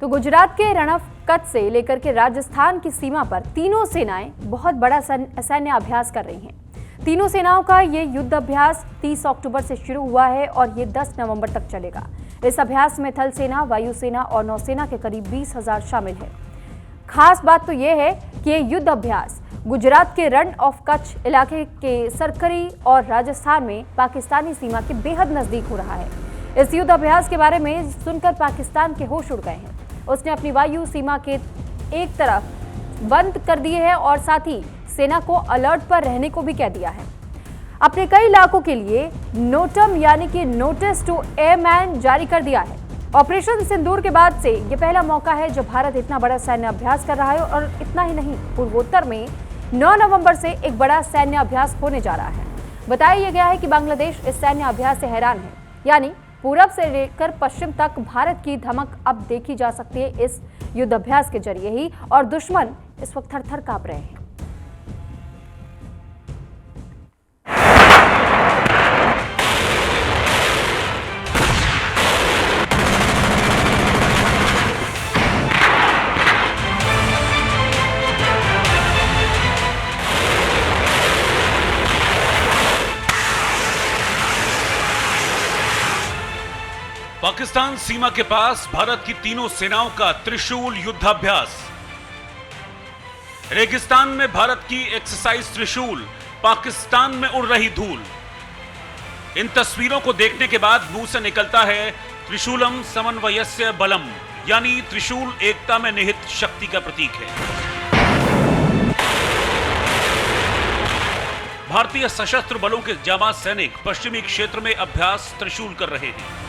तो गुजरात के रण ऑफ कच्छ से लेकर के राजस्थान की सीमा पर तीनों सेनाएं बहुत बड़ा सैन्य अभ्यास कर रही हैं। तीनों सेनाओं का ये युद्ध अभ्यास 30 अक्टूबर से शुरू हुआ है और ये 10 नवंबर तक चलेगा। इस अभ्यास में थल सेना, वायुसेना और नौसेना के करीब 20,000 शामिल है। खास बात तो ये है कि ये युद्ध अभ्यास गुजरात के रण ऑफ कच्छ इलाके के सरकरी और राजस्थान में पाकिस्तानी सीमा के बेहद नजदीक हो रहा है। इस युद्ध अभ्यास के बारे में सुनकर पाकिस्तान के होश उड़ गए हैं। उसने अपनी वायु सीमा के एक तरफ बंद कर दिए हैं और साथ ही सेना को अलर्ट पर रहने को भी कह दिया है। अपने कई इलाकों के लिए नोटम यानी कि नोटिस टू एयरमैन जारी कर दिया है। ऑपरेशन सिंदूर के बाद से ये पहला मौका है जब भारत इतना बड़ा सैन्य अभ्यास कर रहा है और इतना ही नहीं, पूर्वोत्तर में 9 नवंबर से एक बड़ा सैन्य अभ्यास होने जा रहा है। बताया गया है कि बांग्लादेश इस सैन्य अभ्यास से हैरान है, यानी पूरब से लेकर पश्चिम तक भारत की धमक अब देखी जा सकती है इस युद्ध अभ्यास के जरिए ही, और दुश्मन इस वक्त थर-थर कांप रहे हैं। पाकिस्तान सीमा के पास भारत की तीनों सेनाओं का त्रिशूल युद्धाभ्यास। रेगिस्तान में भारत की एक्सरसाइज त्रिशूल, पाकिस्तान में उड़ रही धूल। इन तस्वीरों को देखने के बाद मुंह से निकलता है त्रिशूलम समन्वयस्य बलम, यानी त्रिशूल एकता में निहित शक्ति का प्रतीक है। भारतीय सशस्त्र बलों के जाबाज सैनिक पश्चिमी क्षेत्र में अभ्यास त्रिशूल कर रहे हैं।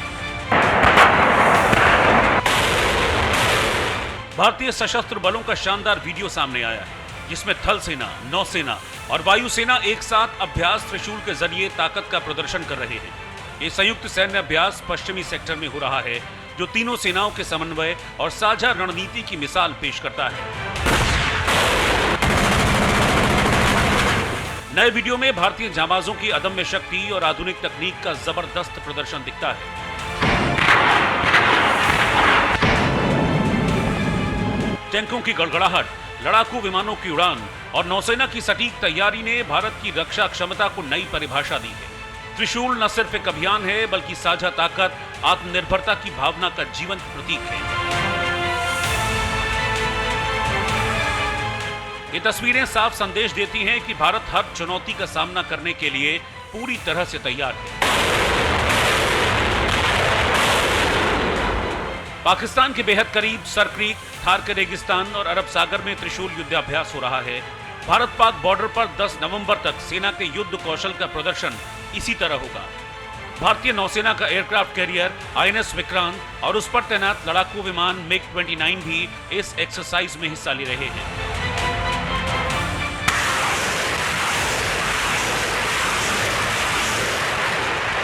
भारतीय सशस्त्र बलों का शानदार वीडियो सामने आया है, जिसमें थल सेना, नौसेना और वायुसेना एक साथ अभ्यास त्रिशूल के जरिए ताकत का प्रदर्शन कर रहे हैं। ये संयुक्त सैन्य अभ्यास पश्चिमी सेक्टर में हो रहा है, जो तीनों सेनाओं के समन्वय और साझा रणनीति की मिसाल पेश करता है। नए वीडियो में भारतीय जांबाजों की अदम्य शक्ति और आधुनिक तकनीक का जबरदस्त प्रदर्शन दिखता है। टैंकों की गड़गड़ाहट, लड़ाकू विमानों की उड़ान और नौसेना की सटीक तैयारी ने भारत की रक्षा क्षमता को नई परिभाषा दी है। त्रिशूल न सिर्फ एक अभियान है, बल्कि साझा ताकत, आत्मनिर्भरता की भावना का जीवंत प्रतीक है। ये तस्वीरें साफ संदेश देती हैं कि भारत हर चुनौती का सामना करने के लिए पूरी तरह से तैयार है। पाकिस्तान के बेहद करीब सरक्रीक, थार के रेगिस्तान और अरब सागर में त्रिशूल युद्धाभ्यास हो रहा है। भारत पाक बॉर्डर पर 10 नवंबर तक सेना के युद्ध कौशल का प्रदर्शन इसी तरह होगा। भारतीय नौसेना का एयरक्राफ्ट कैरियर INS विक्रांत और उस पर तैनात लड़ाकू विमान MiG-29 भी इस एक्सरसाइज में हिस्सा ले रहे हैं।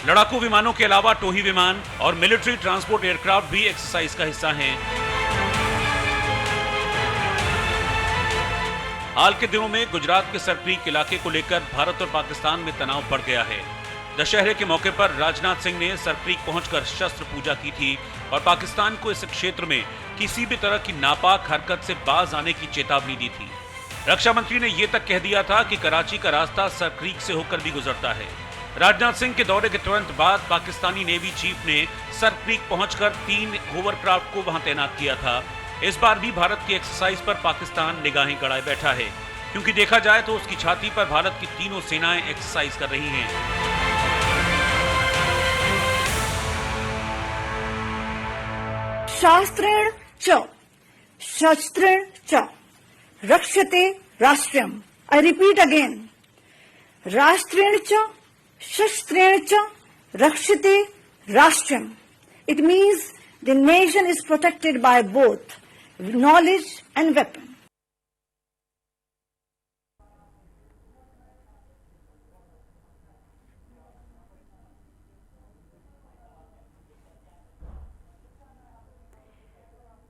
लड़ाकू विमानों के अलावा टोही विमान और मिलिट्री ट्रांसपोर्ट एयरक्राफ्ट भी एक्सरसाइज का हिस्सा हैं। हाल के दिनों में गुजरात के सरक्रीक इलाके को लेकर भारत और पाकिस्तान में तनाव बढ़ गया है। दशहरे के मौके पर राजनाथ सिंह ने सरक्रीक पहुंचकर शस्त्र पूजा की थी और पाकिस्तान को इस क्षेत्र में किसी भी तरह की नापाक हरकत से बाज आने की चेतावनी दी थी। रक्षा मंत्री ने यह तक कह दिया था कि कराची का रास्ता सरक्रीक से होकर भी गुजरता है। राजनाथ सिंह के दौरे के तुरंत बाद पाकिस्तानी नेवी चीफ ने सरक्रीक पहुंचकर 3 होवरक्राफ्ट को वहां तैनात किया था। इस बार भी भारत की एक्सरसाइज पर पाकिस्तान निगाहें गड़ाए बैठा है, क्योंकि देखा जाए तो उसकी छाती पर भारत की तीनों सेनाएं एक्सरसाइज कर रही हैं। शास्त्रेण च शस्त्रेण च रक्षते राष्ट्रम। आई रिपीट अगेन, राष्ट्रेण च शस्त्रेण च रक्षते राष्ट्रम। It means the nation is protected by both knowledge and weapon.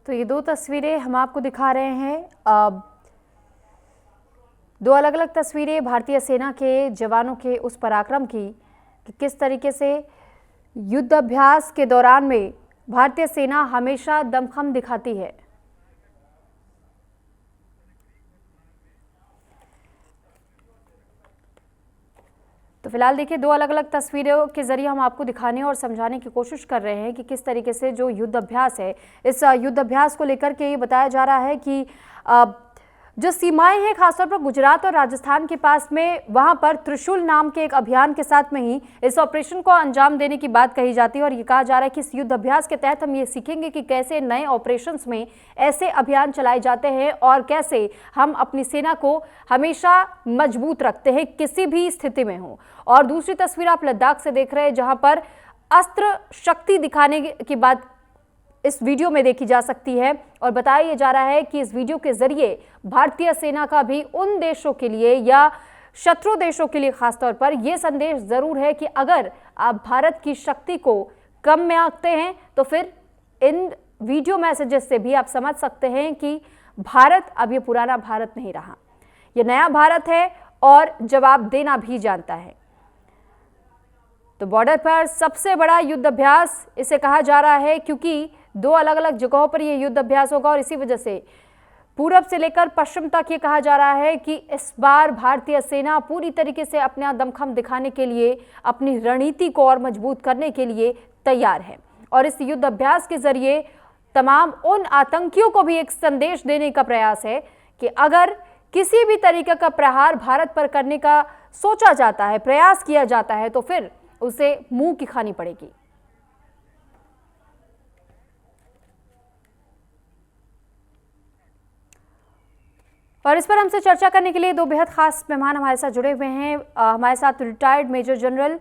तो ये 2 तस्वीरें हम आपको दिखा रहे हैं। अब 2 अलग अलग तस्वीरें भारतीय सेना के जवानों के उस पराक्रम की कि किस तरीके से युद्ध अभ्यास के दौरान में भारतीय सेना हमेशा दमखम दिखाती है। तो फिलहाल देखिए, दो अलग अलग तस्वीरों के जरिए हम आपको दिखाने और समझाने की कोशिश कर रहे हैं कि किस तरीके से जो युद्ध अभ्यास है, इस युद्ध अभ्यास को लेकर के ये बताया जा रहा है कि जो सीमाएं हैं खासतौर पर गुजरात और राजस्थान के पास में, वहां पर त्रिशूल नाम के एक अभियान के साथ में ही इस ऑपरेशन को अंजाम देने की बात कही जाती है। और ये कहा जा रहा है कि इस युद्ध अभ्यास के तहत हम ये सीखेंगे कि कैसे नए ऑपरेशंस में ऐसे अभियान चलाए जाते हैं और कैसे हम अपनी सेना को हमेशा मजबूत रखते हैं किसी भी स्थिति में हो। और दूसरी तस्वीर आप लद्दाख से देख रहे हैं, जहां पर अस्त्र शक्ति दिखाने की बात इस वीडियो में देखी जा सकती है। और बताया जा रहा है कि इस वीडियो के जरिए भारतीय सेना का भी उन देशों के लिए या शत्रु देशों के लिए खासतौर पर यह संदेश जरूर है कि अगर आप भारत की शक्ति को कम में आंकते हैं तो फिर इन वीडियो मैसेजेस से भी आप समझ सकते हैं कि भारत अब ये पुराना भारत नहीं रहा, ये नया भारत है और जवाब देना भी जानता है। तो बॉर्डर पर सबसे बड़ा युद्ध अभ्यास इसे कहा जा रहा है, क्योंकि दो अलग अलग जगहों पर यह युद्ध अभ्यास होगा और इसी वजह से पूरब से लेकर पश्चिम तक ये कहा जा रहा है कि इस बार भारतीय सेना पूरी तरीके से अपना दमखम दिखाने के लिए, अपनी रणनीति को और मजबूत करने के लिए तैयार है। और इस युद्ध अभ्यास के जरिए तमाम उन आतंकियों को भी एक संदेश देने का प्रयास है कि अगर किसी भी तरीके का प्रहार भारत पर करने का सोचा जाता है, प्रयास किया जाता है, तो फिर उसे मुंह की खानी पड़ेगी। और इस पर हमसे चर्चा करने के लिए दो बेहद खास मेहमान हमारे साथ जुड़े हुए हैं। हमारे साथ रिटायर्ड मेजर जनरल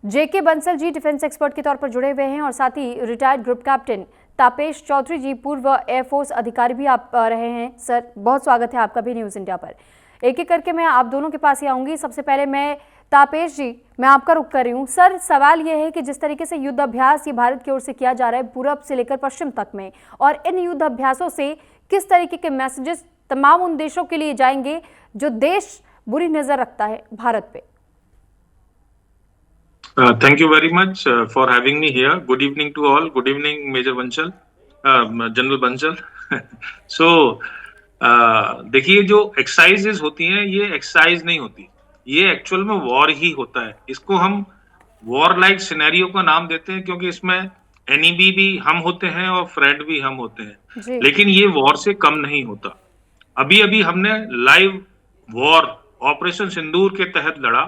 जेके बंसल जी डिफेंस एक्सपर्ट के तौर पर जुड़े हुए हैं और साथ ही रिटायर्ड ग्रुप कैप्टन तापेश चौधरी जी, पूर्व एयरफोर्स अधिकारी भी आप रहे हैं। सर, बहुत स्वागत है आपका भी न्यूज़ इंडिया पर। एक एक करके मैं आप दोनों के पास ही आऊँगी। सबसे पहले मैं तापेश जी, मैं आपका रुख कर रही हूँ। सर, सवाल यह है कि जिस तरीके से युद्ध अभ्यास ये भारत की ओर से किया जा रहा है पूरब से लेकर पश्चिम तक में, और इन युद्ध अभ्यासों से किस तरीके के मैसेजेस तमाम उन देशों के लिए जाएंगे जो देश बुरी नजर रखता है भारत पे? Thank you very much for having me here. Good evening to all. Good evening, Major Bansal, General Bansal. So, देखिए, जो एक्सरसाइजेज होती हैं ये एक्सरसाइज नहीं होती, ये एक्चुअल में वॉर ही होता है। इसको हम वॉर लाइक सिनेरियो का नाम देते हैं क्योंकि इसमें एनिमी भी हम होते हैं और फ्रेंड भी हम होते हैं, लेकिन ये वॉर से कम नहीं होता। अभी अभी हमने लाइव वॉर ऑपरेशन सिंदूर के तहत लड़ा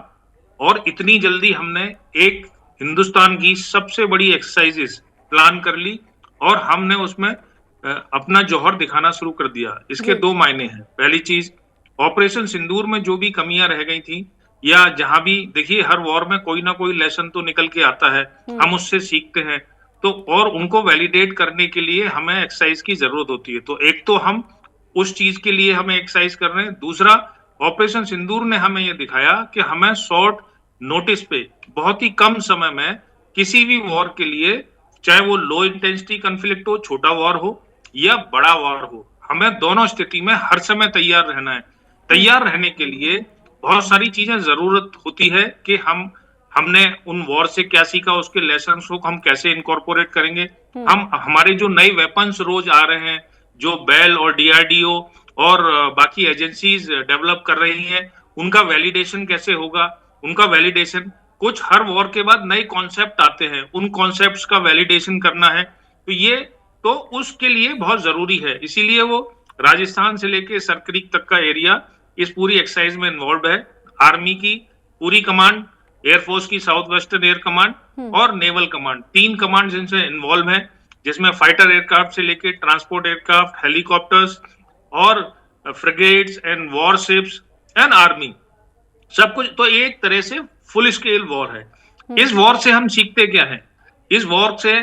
और इतनी जल्दी हमने एक हिंदुस्तान की सबसे बड़ी एक्सरसाइजेस प्लान कर ली और हमने उसमें अपना जौहर दिखाना शुरू कर दिया। इसके दो मायने हैं। पहली चीज, ऑपरेशन सिंदूर में जो भी कमियां रह गई थी या जहां भी, देखिए हर वॉर में कोई ना कोई लेसन तो निकल के आता है, हम उससे सीखते हैं, तो और उनको वैलिडेट करने के लिए हमें एक्सरसाइज की जरूरत होती है। तो एक तो हम उस चीज के लिए हमें एक्सरसाइज कर रहे हैं। दूसरा, ऑपरेशन सिंदूर ने हमें यह दिखाया कि हमें शॉर्ट नोटिस पे बहुत ही कम समय में किसी भी वॉर के लिए, चाहे वो लो इंटेंसिटी कॉन्फ्लिक्ट हो, छोटा वॉर हो या बड़ा वॉर हो, हमें दोनों स्थिति में हर समय तैयार रहना है। तैयार रहने के लिए बहुत सारी चीजें जरूरत होती है कि हमने उन वॉर से क्या सीखा, उसके लेसन्स को हम कैसे इनकॉर्पोरेट करेंगे। हमारे जो नए वेपन्स रोज आ रहे हैं, जो बेल और डीआरडीओ और बाकी एजेंसीज डेवलप कर रही हैं, उनका वैलिडेशन कैसे होगा। उनका वैलिडेशन, कुछ हर वॉर के बाद नए कॉन्सेप्ट आते हैं, उन कॉन्सेप्ट्स का वैलिडेशन करना है, तो ये तो उसके लिए बहुत जरूरी है। इसीलिए वो राजस्थान से लेके सरक्रीक तक का एरिया इस पूरी एक्सरसाइज में इन्वॉल्व है। आर्मी की पूरी कमांड, एयरफोर्स की साउथ वेस्टर्न एयर कमांड और नेवल कमांड, 3 कमांड इनसे इन्वॉल्व है, जिसमें फाइटर एयरक्राफ्ट से लेके ट्रांसपोर्ट एयरक्राफ्ट, हेलीकॉप्टर्स और frigates and warships and army, सब कुछ। तो एक तरह से फुल स्केल वॉर है। इस वॉर से हम सीखते क्या है? इस वॉर से,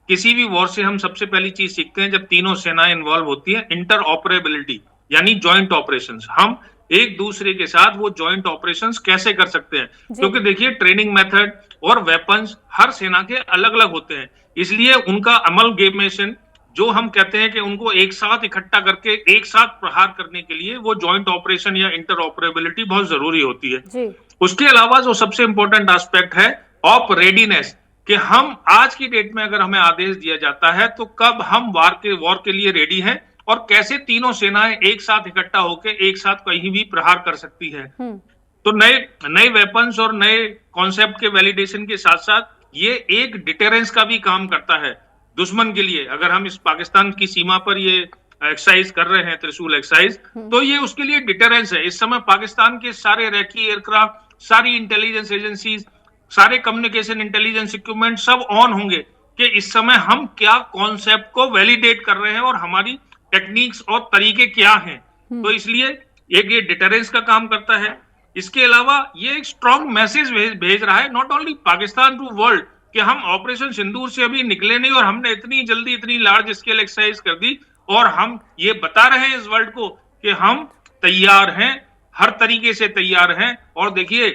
किसी भी वॉर से हम सबसे पहली चीज सीखते हैं, जब तीनों सेनाएं इन्वॉल्व होती है, इंटर ऑपरेबिलिटी यानी जॉइंट ऑपरेशंस। हम एक दूसरे के साथ वो जॉइंट ऑपरेशंस कैसे कर सकते हैं, क्योंकि देखिए ट्रेनिंग मेथड और वेपन्स हर सेना के अलग अलग होते हैं, इसलिए उनका अमलगमेशन, जो हम कहते हैं कि उनको एक साथ इकट्ठा करके एक साथ प्रहार करने के लिए वो जॉइंट ऑपरेशन या इंटर ऑपरेबिलिटी बहुत जरूरी होती है। उसके अलावा जो सबसे इंपॉर्टेंट एस्पेक्ट है ऑप रेडीनेस, कि हम आज की डेट में अगर हमें आदेश दिया जाता है तो कब हम वॉर के लिए रेडी हैं और कैसे तीनों सेनाएं एक साथ इकट्ठा होकर एक साथ कहीं भी प्रहार कर सकती है। तो नए नए वेपन्स और नए कॉन्सेप्ट के वैलिडेशन के साथ साथ ये एक डिटेरेंस का भी काम करता है दुश्मन के लिए। अगर हम इस पाकिस्तान की सीमा पर ये एक्सरसाइज कर रहे हैं, त्रिशूल एक्सरसाइज, तो ये उसके लिए डिटेरेंस है। इस समय पाकिस्तान के सारे रैकी एयरक्राफ्ट, सारी इंटेलिजेंस एजेंसीज, सारे कम्युनिकेशन इंटेलिजेंस इक्विपमेंट सब ऑन होंगे कि इस समय हम क्या कॉन्सेप्ट को वैलिडेट कर रहे हैं और हमारी टेक्निक्स और तरीके क्या हैं। तो इसलिए एक ये डिटेरेंस का काम करता है। इसके अलावा ये एक स्ट्रॉन्ग मैसेज भेज रहा है not only Pakistan to world कि हम ऑपरेशन सिंदूर से अभी निकले नहीं और हमने इतनी जल्दी इतनी लार्ज स्केल एक्सरसाइज कर दी, और हम ये बता रहे हैं इस वर्ल्ड को कि हम तैयार हैं, हर तरीके से तैयार हैं। और देखिए,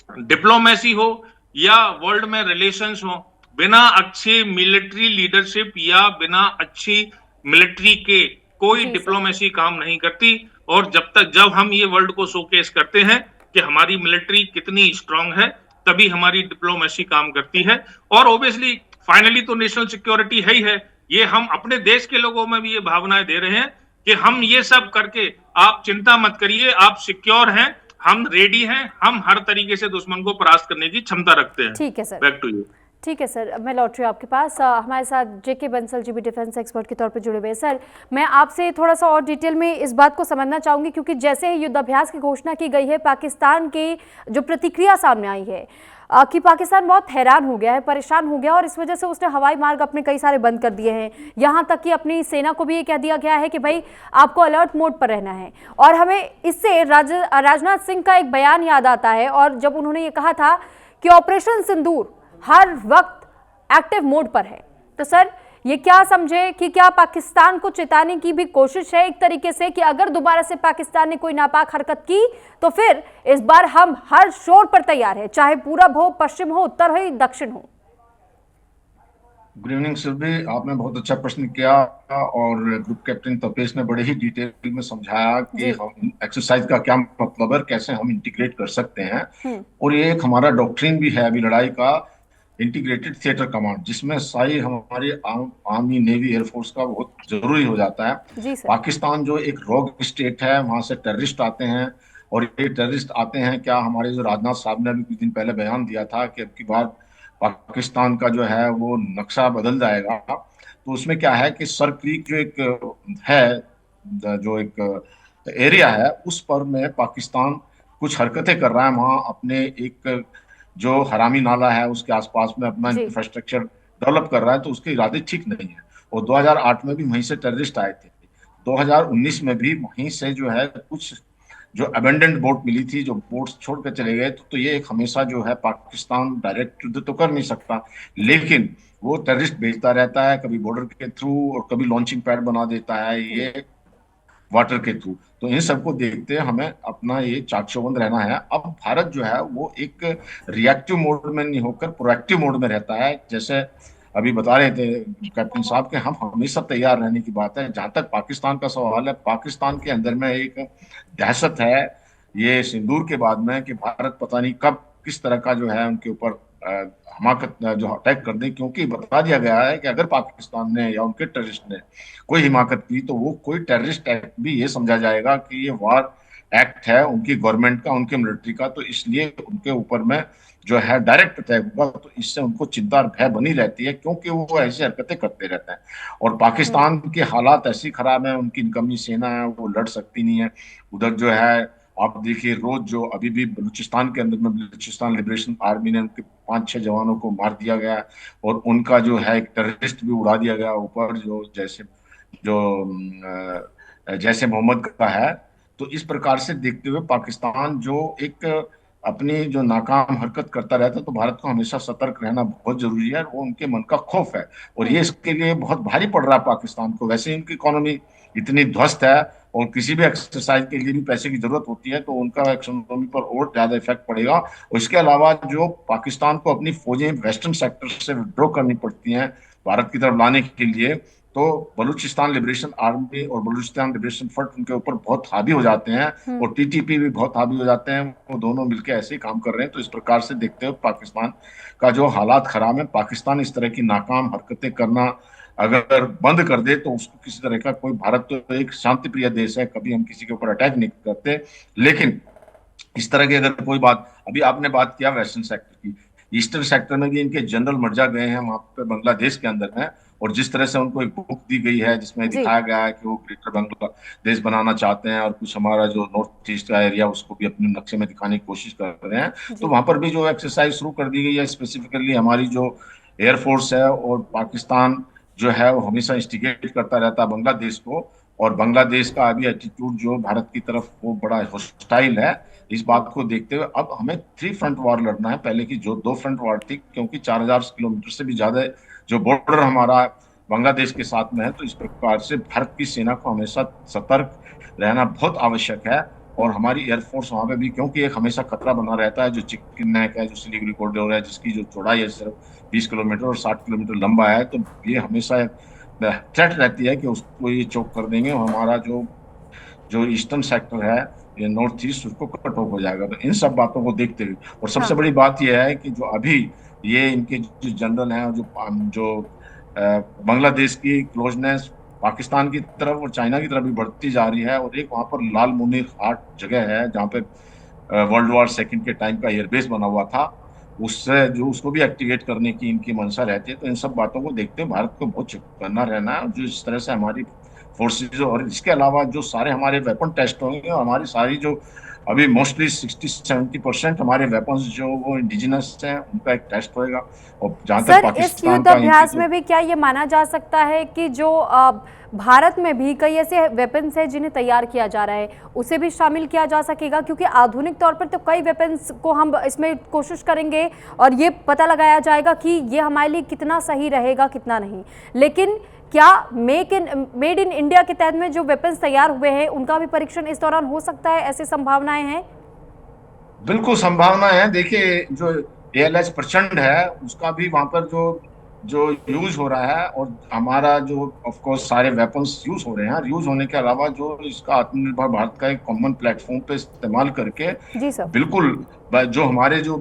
डिप्लोमेसी हो या वर्ल्ड में रिलेशंस हो, बिना अच्छी मिलिट्री लीडरशिप या बिना अच्छी मिलिट्री के कोई डिप्लोमेसी काम नहीं करती। और जब हम ये वर्ल्ड को शोकेस करते हैं कि हमारी मिलिट्री कितनी स्ट्रांग है, तभी हमारी डिप्लोमेसी काम करती है। और ऑब्वियसली फाइनली तो नेशनल सिक्योरिटी है ही है। ये हम अपने देश के लोगों में भी ये भावनाएं दे रहे हैं कि हम ये सब करके आप चिंता मत करिए, आप सिक्योर हैं, हम रेडी हैं, हम हर तरीके से दुश्मन को परास्त करने की क्षमता रखते हैं। ठीक है सर, बैक टू यू। ठीक है सर, मैं लौट रही हूँ आपके पास। हमारे साथ जेके बंसल जी भी डिफेंस एक्सपर्ट के तौर पे जुड़े हुए। सर, मैं आपसे थोड़ा सा और डिटेल में इस बात को समझना चाहूँगी, क्योंकि जैसे ही युद्धाभ्यास की घोषणा की गई है, पाकिस्तान की जो प्रतिक्रिया सामने आई है कि पाकिस्तान बहुत हैरान हो गया है, परेशान हो गया, और इस वजह से उसने हवाई मार्ग अपने कई सारे बंद कर दिए हैं। यहाँ तक कि अपनी सेना को भी ये कह दिया गया है कि भाई आपको अलर्ट मोड पर रहना है। और हमें इससे राजनाथ सिंह का एक बयान याद आता है, और जब उन्होंने ये कहा था कि ऑपरेशन सिंदूर हर वक्त एक्टिव मोड पर है। तो सर, ये क्या समझे कि क्या पाकिस्तान को चेताने की भी कोशिश है एक तरीके से कि अगर दोबारा से पाकिस्तान ने कोई नापाक हरकत की तो फिर इस बार हम हर शोर पर तैयार हैं, चाहे पूरब हो, पश्चिम हो, उत्तर हो, दक्षिण हो। गुड इवनिंग सुरभि, आपने बहुत अच्छा प्रश्न किया और ग्रुप कैप्टन तपेश ने बड़े ही डिटेल में समझाया कि हम एक्सरसाइज का क्या मतलब है, कैसे हम इंटीग्रेट कर सकते हैं। और ये एक हमारा डॉक्ट्रिन भी है अभी लड़ाई का, इंटीग्रेटेड थिएटर कमांड, जिसमें सारी हमारी आर्मी, नेवी, एयरफोर्स का बहुत जरूरी हो जाता है। पाकिस्तान जो एक रॉग स्टेट है, वहां से टेररिस्ट आते हैं, और ये टेररिस्ट आते हैं क्या, हमारे जो राजनाथ साहब ने अभी कुछ दिन पहले बयान दिया था कि अब की बार पाकिस्तान का जो है वो नक्शा बदल जाएगा। तो उसमें क्या है कि सर क्रीक जो एक है, जो एक एरिया है, उस पर में पाकिस्तान कुछ हरकतें कर रहा है। वहाँ अपने एक जो हरामी नाला है उसके आसपास में अपना इंफ्रास्ट्रक्चर डेवलप कर रहा है, तो उसके इरादे ठीक नहीं है। और 2008 में भी वहीं से टेररिस्ट आए थे, 2019 में भी वहीं से जो है कुछ जो अबेंडेंड बोट मिली थी, जो बोट्स छोड़ कर चले गए। तो ये एक हमेशा जो है पाकिस्तान डायरेक्ट युद्ध तो कर नहीं सकता, लेकिन वो टेररिस्ट भेजता रहता है, कभी बॉर्डर के थ्रू और कभी लॉन्चिंग पैड बना देता है ये वाटर के थ्रू। तो इन सबको देखते हमें अपना ये चाक चौबंद रहना है। अब भारत जो है वो एक रिएक्टिव मोड में नहीं होकर प्रोएक्टिव मोड में रहता है। जैसे अभी बता रहे थे कैप्टन साहब के हम हमेशा तैयार रहने की बात है। जहां तक पाकिस्तान का सवाल है, पाकिस्तान के अंदर में एक दहशत है ये सिंदूर के बाद में कि भारत पता नहीं कब किस तरह का जो है उनके ऊपर हमाकत जो अटैक कर दे, क्योंकि बता दिया गया है कि अगर पाकिस्तान ने या उनके टेररिस्ट ने कोई हिमाकत की तो वो कोई टेररिस्ट एक्ट भी ये समझा जाएगा कि ये वार एक्ट है उनकी गवर्नमेंट का, उनकी मिलिट्री का। तो इसलिए उनके ऊपर में जो है डायरेक्ट अटैक होगा, तो इससे उनको चिंता और भय बनी रहती है, क्योंकि वो ऐसी हरकतें करते रहते हैं। और पाकिस्तान के हालात ऐसी खराब है, उनकी इनकमी सेना है वो लड़ सकती नहीं है। उधर जो है आप देखिए रोज जो अभी भी बलूचिस्तान के अंदर में बलूचिस्तान लिबरेशन आर्मी ने उनके 5-6 जवानों को मार दिया गया, और उनका जो है एक टेररिस्ट भी उड़ा दिया गया ऊपर, जो जैसे मोहम्मद का है। तो इस प्रकार से देखते हुए पाकिस्तान जो एक अपनी जो नाकाम हरकत करता रहता है, तो भारत को हमेशा सतर्क रहना बहुत जरूरी है। वो उनके मन का खौफ है, और ये इसके लिए बहुत भारी पड़ रहा है पाकिस्तान को। वैसे उनकी इकोनॉमी इतनी ध्वस्त है, और किसी भी एक्सरसाइज के लिए भी पैसे की जरूरत होती है, तो उनका इकोनॉमी पर और ज्यादा इफेक्ट पड़ेगा। और इसके अलावा जो पाकिस्तान को अपनी फौजें वेस्टर्न सेक्टर से विड्रॉ करनी पड़ती हैं भारत की तरफ लाने के लिए, तो बलूचिस्तान लिबरेशन आर्मी और बलूचिस्तान लिबरेशन फ्रंट उनके ऊपर बहुत हावी हो जाते हैं और टीटीपी भी बहुत हावी हो जाते हैं। वो दोनों मिलकर ऐसे ही काम कर रहे हैं। तो इस प्रकार से देखते हुए पाकिस्तान का जो हालात खराब है, पाकिस्तान इस तरह की नाकाम हरकतें करना अगर बंद कर दे तो उसको किसी तरह का कोई, भारत तो एक शांति प्रिय देश है, कभी हम किसी के ऊपर अटैक नहीं करते, लेकिन इस तरह की अगर कोई बात, अभी आपने बात किया वेस्टर्न सेक्टर की, ईस्टर्न सेक्टर में भी इनके जनरल मर्जा गए हैं वहां पे बांग्लादेश के अंदर में, और जिस तरह से उनको एक बुक दी गई है जिसमें जी। दिखाया गया है कि वो ग्रेटर बांग्लादेश बनाना चाहते हैं और कुछ हमारा जो नॉर्थ ईस्ट का एरिया उसको भी अपने नक्शे में दिखाने की कोशिश कर रहे हैं। तो वहां पर भी जो एक्सरसाइज शुरू कर दी गई है, स्पेसिफिकली हमारी जो एयरफोर्स है, और पाकिस्तान जो है वो हमेशा इंस्टिगेट करता रहता है बांग्लादेश को, और बांग्लादेश का अभी एटीट्यूड जो भारत की तरफ वो बड़ा हॉस्टाइल है। इस बात को देखते हुए अब हमें 3 फ्रंट वॉर लड़ना है, पहले की जो 2 फ्रंट वॉर थी, क्योंकि 4000 किलोमीटर से भी ज्यादा जो बॉर्डर हमारा बांग्लादेश के साथ में है। तो इस प्रकार से भारत की सेना को हमेशा सतर्क रहना बहुत आवश्यक है, और हमारी एयरफोर्स वहां पे भी, क्योंकि एक हमेशा खतरा बना रहता है। जो चिकन नेक है, जो सिलीगुड़ी कॉरिडोर है, जिसकी जो चौड़ाई है सिर्फ 20 किलोमीटर और 60 किलोमीटर लंबा है, तो ये हमेशा थ्रेट रहती है कि उसको ये चोक कर देंगे और हमारा जो जो ईस्टर्न सेक्टर है, ये नॉर्थ ईस्ट, उसको कट ऑफ हो जाएगा। तो इन सब बातों को देखते हुए, और सबसे बड़ी बात यह है कि जो अभी ये इनके जो जनरल हैं, जो बांग्लादेश की क्लोजनेस पाकिस्तान की तरफ और चाइना की तरफ भी बढ़ती जा रही है, और एक वहां पर लाल मुनीर हाट जगह है जहाँ पे वर्ल्ड वॉर सेकंड के टाइम का एयरबेस बना हुआ था, उससे जो उसको भी एक्टिवेट करने की इनकी मंशा रहती है। तो इन सब बातों को देखते हुए भारत को बहुत चौकन्ना रहना है, जो इस तरह से हमारी फोर्सेज, और इसके अलावा जो सारे हमारे वेपन टेस्ट होंगे, और हमारी सारी जो अभी मोस्टली 60-70% हमारे वेपन्स जो वो इंडिजिनस हैं, उनका एक टेस्ट होएगा। और जहां तक सर, इस पाकिस्तान युद्ध का अभ्यास में भी क्या ये माना जा सकता है कि जो भारत में भी कई ऐसे वेपन्स हैं जिन्हें तैयार किया जा रहा है, उसे भी शामिल किया जा सकेगा? क्योंकि आधुनिक तौर पर तो कई वेपन्स को हम इसमें कोशिश करेंगे और ये पता लगाया जाएगा कि ये हमारे लिए कितना सही रहेगा, कितना नहीं। लेकिन क्या मेड इन इंडिया के तहत में जो वेपन्स तैयार हुए हैं उनका भी परीक्षण इस दौरान हो सकता है? ऐसी संभावनाएं हैं? बिल्कुल संभावना है। देखिए, जो ALH प्रचंड है उसका भी वहां पर जो जो यूज हो रहा है, और हमारा जो ऑफ कोर्स सारे वेपन्स यूज हो रहे हैं, यूज होने के अलावा जो इसका आत्मनिर्भर भारत का एक कॉमन प्लेटफॉर्म पे इस्तेमाल करके, जी सर, बिल्कुल जो हमारे जो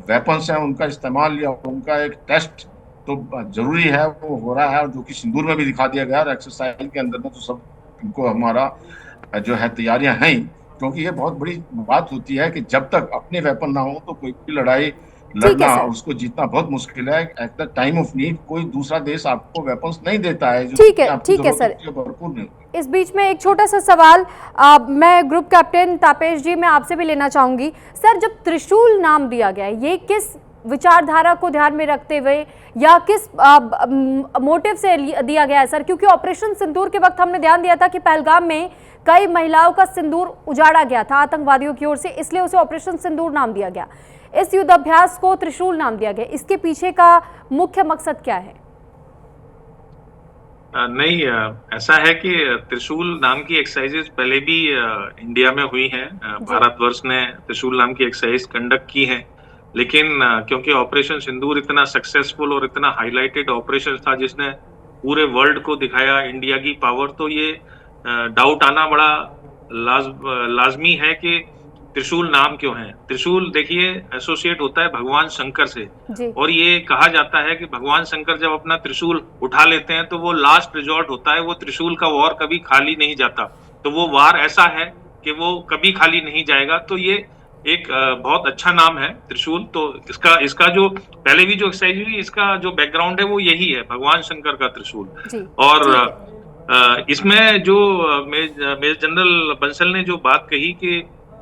वेपन्स हैं उनका इस्तेमाल या उनका एक टेस्ट तो जरूरी है, वो हो रहा है, और जो कि सिंदूर में भी दिखा दिया गया और एक्सरसाइज के अंदर में तो सब इनको हमारा जो है तैयारियां हैं। क्योंकि ये बहुत बड़ी बात होती है कि जब तक अपने वेपन ना हो तो कोई भी लड़ाई लड़ना और उसको जीतना बहुत मुश्किल है। At the time of need कोई दूसरा देश आपको वेपन्स नहीं देता है। ठीक है सर। भरपूर नहीं। इस बीच में एक छोटा सा सवाल मैं ग्रुप कैप्टन तापेश जी, मैं आपसे भी लेना चाहूंगी। सर, जब त्रिशूल नाम दिया गया है, ये किस विचारधारा को ध्यान में रखते हुए या किस मोटिव से दिया गया है सर? क्योंकि ऑपरेशन सिंदूर के वक्त हमने ध्यान दिया था कि पहलगाम में कई महिलाओं का सिंदूर उजाड़ा गया था आतंकवादियों की ओर से, इसलिए उसे ऑपरेशन सिंदूर नाम दिया गया। इस युद्धाभ्यास को त्रिशूल नाम दिया गया, इसके पीछे का मुख्य मकसद क्या है? नहीं, ऐसा है कि त्रिशूल नाम की एक्सरसाइजेज पहले भी इंडिया में हुई हैं। भारतवर्ष ने त्रिशूल नाम की एक्सरसाइज कंडक्ट की है, लेकिन क्योंकि ऑपरेशन सिंदूर इतना सक्सेसफुल और इतना हाईलाइटेड ऑपरेशन था जिसने पूरे वर्ल्ड को दिखाया इंडिया की पावर, तो ये डाउट आना बड़ा लाजमी है कि त्रिशूल नाम क्यों है। त्रिशूल देखिए एसोसिएट होता है भगवान शंकर से, और ये कहा जाता है कि भगवान शंकर जब अपना त्रिशूल उठा लेते हैं तो वो लास्ट रिजॉर्ट होता है, वो त्रिशूल का वार कभी खाली नहीं जाता। तो वो वार ऐसा है कि वो कभी खाली नहीं जाएगा। तो ये एक बहुत अच्छा नाम है त्रिशूल। तो इसका जो पहले भी जो एक्सरसाइज हुई, इसका जो बैकग्राउंड है वो यही है, भगवान शंकर का त्रिशूल। और इसमें जो मेजर जनरल बंसल ने जो बात कही कि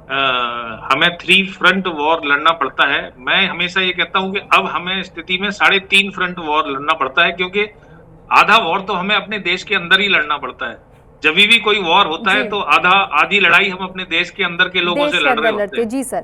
हमें 3 फ्रंट वॉर लड़ना पड़ता है, मैं हमेशा ये कहता हूं कि अब हमें स्थिति में 3.5 फ्रंट वॉर लड़ना पड़ता है, क्योंकि आधा वॉर तो हमें अपने देश के अंदर ही लड़ना पड़ता है। जब भी कोई वॉर होता है तो आधी लड़ाई हम अपने देश के अंदर के लोगों से लड़ रहे होते हैं। जी सर।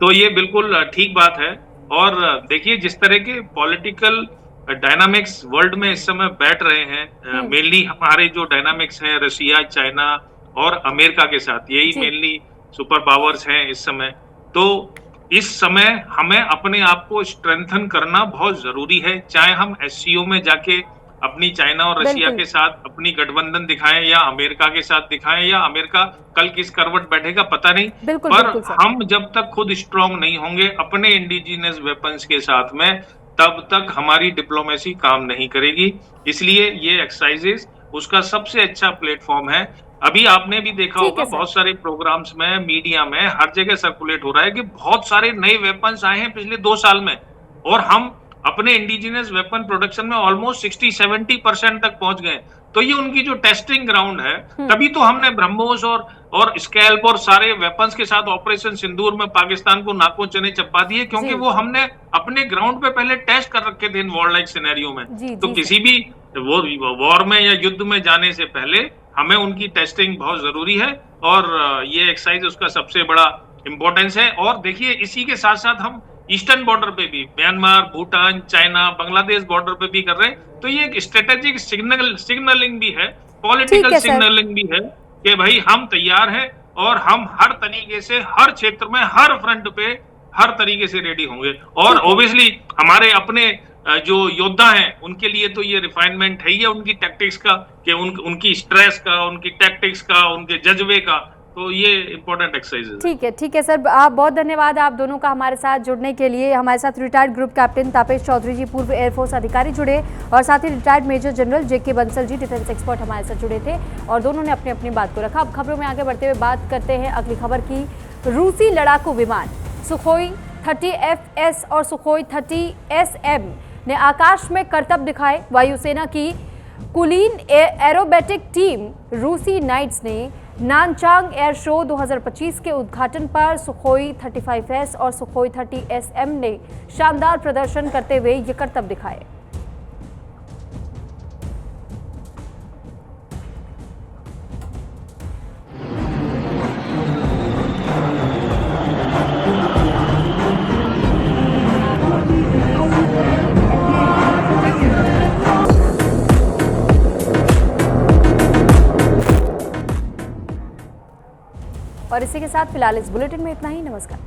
तो ये बिल्कुल ठीक बात है। और देखिए जिस तरह के पॉलिटिकल डायनामिक्स वर्ल्ड में इस समय बैठ रहे हैं, मेनली हमारे जो डायनामिक्स हैं रशिया, चाइना और अमेरिका के साथ, यही मेनली सुपर पावर्स हैं इस समय। तो इस समय हमें अपने आप को स्ट्रेंथन करना बहुत जरूरी है। चाहे हम SCO में जाके अपनी चाइना और रशिया बिल्कुल। के साथ अपनी गठबंधन दिखाएं या अमेरिका के साथ दिखाएं, या अमेरिका कल किस करवट बैठेगा पता नहीं, बिल्कुल, पर बिल्कुल सर। हम जब तक खुद स्ट्रांग नहीं होंगे अपने इंडिजिनियस वेपन्स के साथ में, तब तक हमारी डिप्लोमेसी काम नहीं करेगी। इसलिए ये एक्सरसाइजेस उसका सबसे अच्छा प्लेटफॉर्म है। अभी आपने भी देखा ठीक होगा है सर। बहुत सारे प्रोग्राम्स में, मीडिया में, हर जगह सर्कुलेट हो रहा है कि बहुत सारे नए वेपन्स आए हैं पिछले 2 साल में, और हम अपने इंडिजिनियस वेपन प्रोडक्शन में ऑलमोस्ट 60-70% तक पहुंच गए। तो ये उनकी जो टेस्टिंग ग्राउंड है, तभी तो हमने ब्रह्मोस और स्कैल्प और सारे वेपन्स के साथ ऑपरेशन सिंदूर में पाकिस्तान को नाकों चने चपा दिए, क्योंकि जी। वो हमने अपने ग्राउंड पे पहले टेस्ट कर रखे थे इन वॉर लाइक सिनेरियो में। जी, तो जी किसी भी वो वॉर में या युद्ध में जाने से पहले हमें उनकी टेस्टिंग बहुत जरूरी है, और ये एक्सरसाइज उसका सबसे बड़ा इंपॉर्टेंस है। और देखिए इसी के साथ साथ हम ईस्टर्न बॉर्डर पे भी, Myanmar, Bhutan, China, Bangladesh border पे भी कर रहे हैं। तो ये एक स्ट्रेटेजिक सिग्नलिंग भी है, ठीक पॉलिटिकल है सर। सिग्नलिंग भी है कि भाई हम तैयार हैं और हम हर तरीके से, हर क्षेत्र में, हर फ्रंट पे हर तरीके से रेडी होंगे। और ठीक है। ऑब्वियसली हमारे अपने जो योद्धा हैं उनके लिए तो ये रिफाइनमेंट है ही है उनकी टैक्टिक्स का, कि उनकी स्ट्रेस का, उनकी टैक्टिक्स का, उनके जज्बे का। तो ये इंपॉर्टेंट एक्सरसाइज है। ठीक है सर। आप बहुत धन्यवाद आप दोनों का हमारे साथ जुड़ने के लिए। हमारे साथ रिटायर्ड ग्रुप कैप्टन तापेश चौधरी जी, पूर्व एयरफोर्स अधिकारी जुड़े, और साथ ही रिटायर्ड मेजर जनरल जेके बंसल जी, डिफेंस एक्सपर्ट हमारे साथ जुड़े थे, और दोनों ने अपनी अपनी बात को रखा। अब खबरों में आगे बढ़ते हुए बात करते हैं अगली खबर की। रूसी लड़ाकू विमान सुखोई 30FS और सुखोई 30SM ने आकाश में करतब दिखाए। वायुसेना की कुलीन एरोबेटिक टीम रूसी नाइट्स ने नानचांग एयर शो 2025 के उद्घाटन पर सुखोई 35S और सुखोई 30SM ने शानदार प्रदर्शन करते हुए ये करतब दिखाए। और इसी के साथ फिलहाल इस बुलेटिन में इतना ही। नमस्कार।